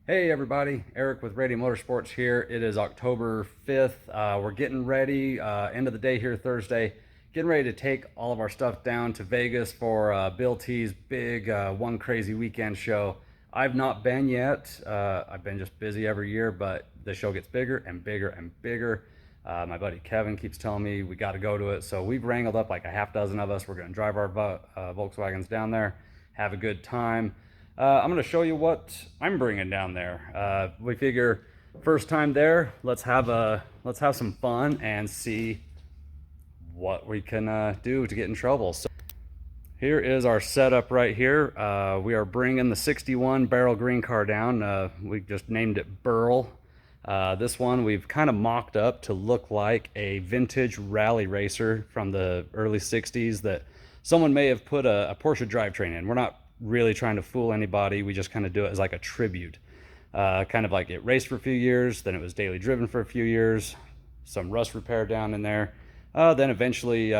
Hey everybody, Eric with Radio Motorsports here. It is October 5th. We're getting ready, end of the day here Thursday, getting ready to take all of our stuff down to Vegas for Bill T's big One Crazy Weekend show. I've not been yet. I've been just busy every year, but the show gets bigger and bigger and bigger. My buddy Kevin keeps telling me we got to go to it, so we've wrangled up like a half dozen of us. We're going to drive our Volkswagens down there, have a good time. I'm going to show you what I'm bringing down there. We figure first time there, let's have some fun and see what we can do to get in trouble. So here is our setup right here. We are bringing the 61 barrel green car down. We just named it Burl. This one we've kind of mocked up to look like a vintage rally racer from the early 60s that someone may have put a Porsche drivetrain in. We're not really trying to fool anybody. We just kind of do it as like a tribute. Kind of like it raced for a few years, then it was daily driven for a few years, some rust repair down in there, then eventually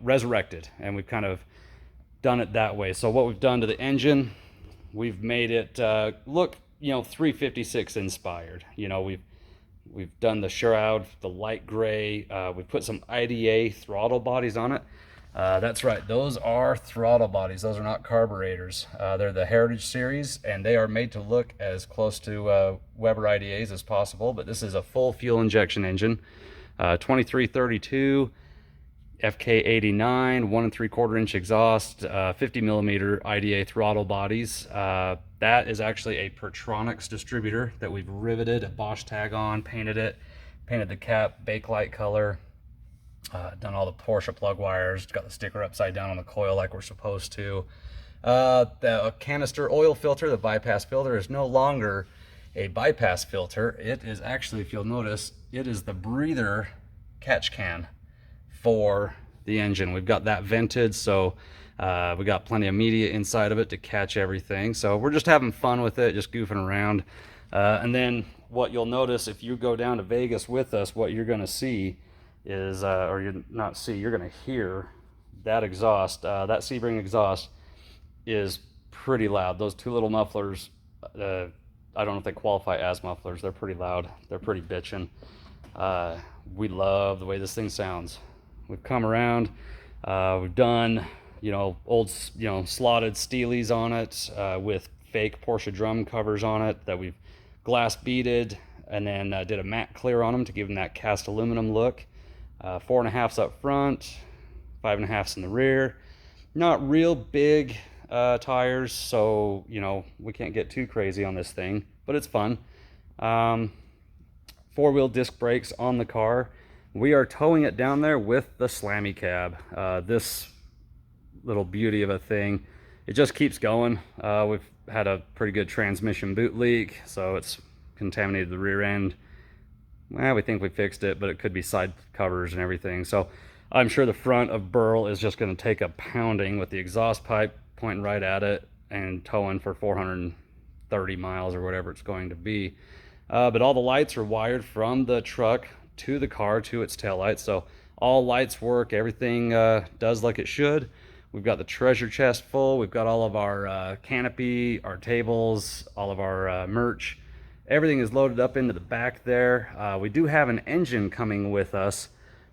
resurrected, and we've kind of done it that way. So what we've done to the engine, we've made it look 356 inspired. We've done the shroud, the light gray. We've put some IDA throttle bodies on it. That's right, those are throttle bodies. Those are not carburetors. They're the Heritage Series, and they are made to look as close to Weber IDAs as possible, but this is a full fuel injection engine. 2332, FK89, 1 3/4 inch exhaust, 50 millimeter IDA throttle bodies. That is actually a Pertronix distributor that we've riveted a Bosch tag on, painted the cap Bakelite color. Done all the Porsche plug wires, got the sticker upside down on the coil like we're supposed to. The canister oil filter, the bypass filter, is no longer a bypass filter. It is actually, if you'll notice, it is the breather catch can for the engine. We've got that vented, so we got plenty of media inside of it to catch everything. So we're just having fun with it, just goofing around. And then what you'll notice if you go down to Vegas with us, what you're going to see is, you're going to hear that exhaust. That Sebring exhaust is pretty loud. Those two little mufflers, I don't know if they qualify as mufflers. They're pretty loud. They're pretty bitchin'. We love the way this thing sounds. We've come around. We've done, old, slotted Steelies on it with fake Porsche drum covers on it that we've glass beaded, and then did a matte clear on them to give them that cast aluminum look. 4.5s up front, 5.5s in the rear. Not real big tires, so we can't get too crazy on this thing, but it's fun. 4-wheel disc brakes on the car. We are towing it down there with the slammy cab. This little beauty of a thing, it just keeps going. We've had a pretty good transmission boot leak, so it's contaminated the rear end. Well, we think we fixed it, but it could be side covers and everything. So I'm sure the front of Burl is just going to take a pounding with the exhaust pipe pointing right at it and towing for 430 miles or whatever it's going to be. But all the lights are wired from the truck to the car to its taillights. So all lights work. Everything does like it should. We've got the treasure chest full. We've got all of our canopy, our tables, all of our merch. Everything is loaded up into the back there. We do have an engine coming with us,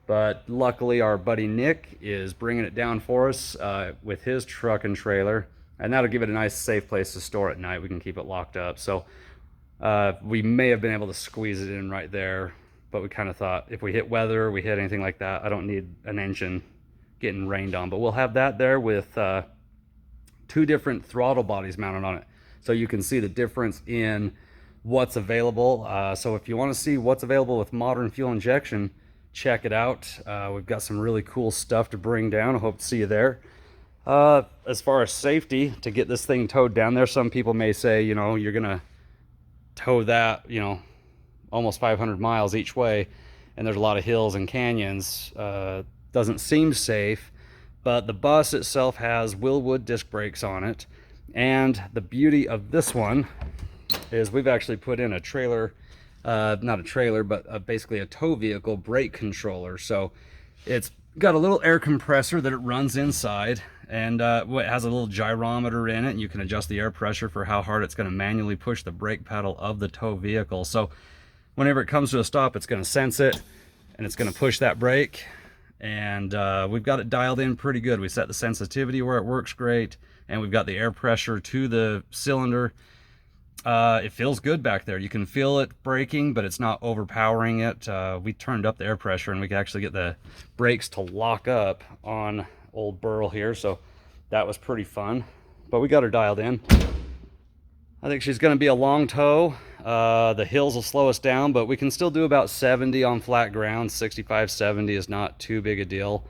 but luckily our buddy Nick is bringing it down for us with his truck and trailer, and that'll give it a nice safe place to store at night. We can keep it locked up. So we may have been able to squeeze it in right there, but we kind of thought if we hit weather, we hit anything like that, I don't need an engine getting rained on. But we'll have that there with 2 different throttle bodies mounted on it, so you can see the difference in what's available. So if you want to see what's available with modern fuel injection, check it out. We've got some really cool stuff to bring down. I hope to see you there. As far as safety, to get this thing towed down there, some people may say, you're gonna tow that, almost 500 miles each way, and there's a lot of hills and canyons. Doesn't seem safe, but the bus itself has Willwood disc brakes on it, and the beauty of this one is we've actually put in a trailer, not a trailer, but basically a tow vehicle brake controller. So it's got a little air compressor that it runs inside, and it has a little gyrometer in it, and you can adjust the air pressure for how hard it's going to manually push the brake pedal of the tow vehicle. So whenever it comes to a stop, it's going to sense it, and it's going to push that brake. And we've got it dialed in pretty good. We set the sensitivity where it works great, and we've got the air pressure to the cylinder. It feels good back there. You can feel it braking, but it's not overpowering it. We turned up the air pressure, and we could actually get the brakes to lock up on old Burl here, so that was pretty fun. But we got her dialed in. I think she's going to be a long tow. The hills will slow us down, but we can still do about 70 on flat ground. 65, 70 is not too big a deal.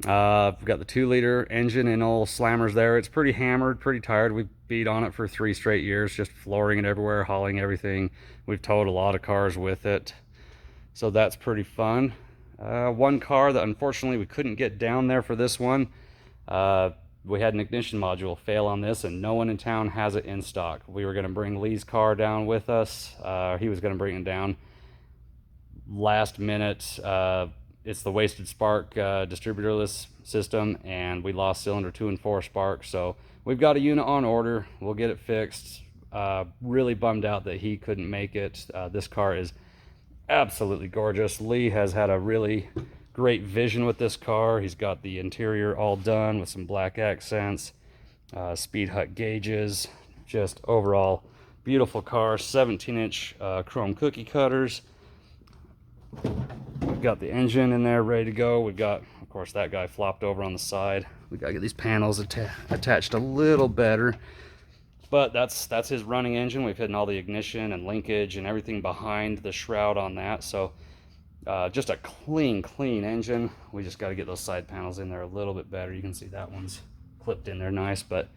We've got the 2-liter engine in old slammers there. It's pretty hammered, pretty tired. We've beat on it for 3 straight years, just flooring it everywhere, hauling everything. We've towed a lot of cars with it, so that's pretty fun. One car that unfortunately we couldn't get down there for this one. We had an ignition module fail on this, and no one in town has it in stock. We were going to bring Lee's car down with us. He was going to bring it down. Last minute, it's the wasted spark distributorless system, and we lost cylinder 2 and 4 sparks. So we've got a unit on order. We'll get it fixed. Really bummed out that he couldn't make it. This car is absolutely gorgeous. Lee has had a really great vision with this car. He's got the interior all done with some black accents, speed hut gauges, just overall beautiful car. 17-inch chrome cookie cutters. We've got the engine in there ready to go. We've got, of course, that guy flopped over on the side. We got to get these panels attached a little better, but that's his running engine. We've hidden all the ignition and linkage and everything behind the shroud on that. So just a clean engine. We just got to get those side panels in there a little bit better. You can see that one's clipped in there nice, but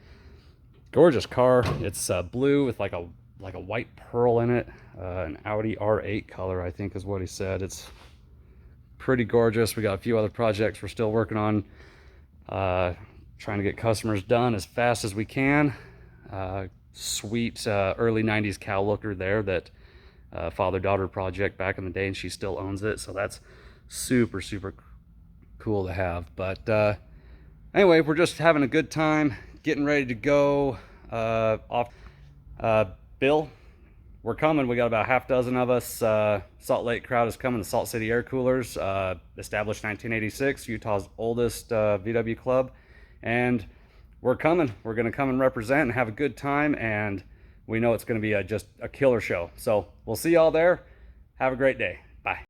gorgeous car. It's blue with like a white pearl in it. An Audi R8 color, I think is what he said. It's pretty gorgeous. We got a few other projects we're still working on, trying to get customers done as fast as we can. Sweet early 90s cow looker there that father-daughter project back in the day, and she still owns it, so that's super cool to have. But anyway, we're just having a good time, getting ready to go off. Bill, we're coming. We got about half dozen of us. Salt Lake crowd is coming. The Salt City Air Coolers, established 1986, Utah's oldest VW club, and we're coming. We're going to come and represent and have a good time, and we know it's going to be just a killer show. So we'll see y'all there. Have a great day. Bye.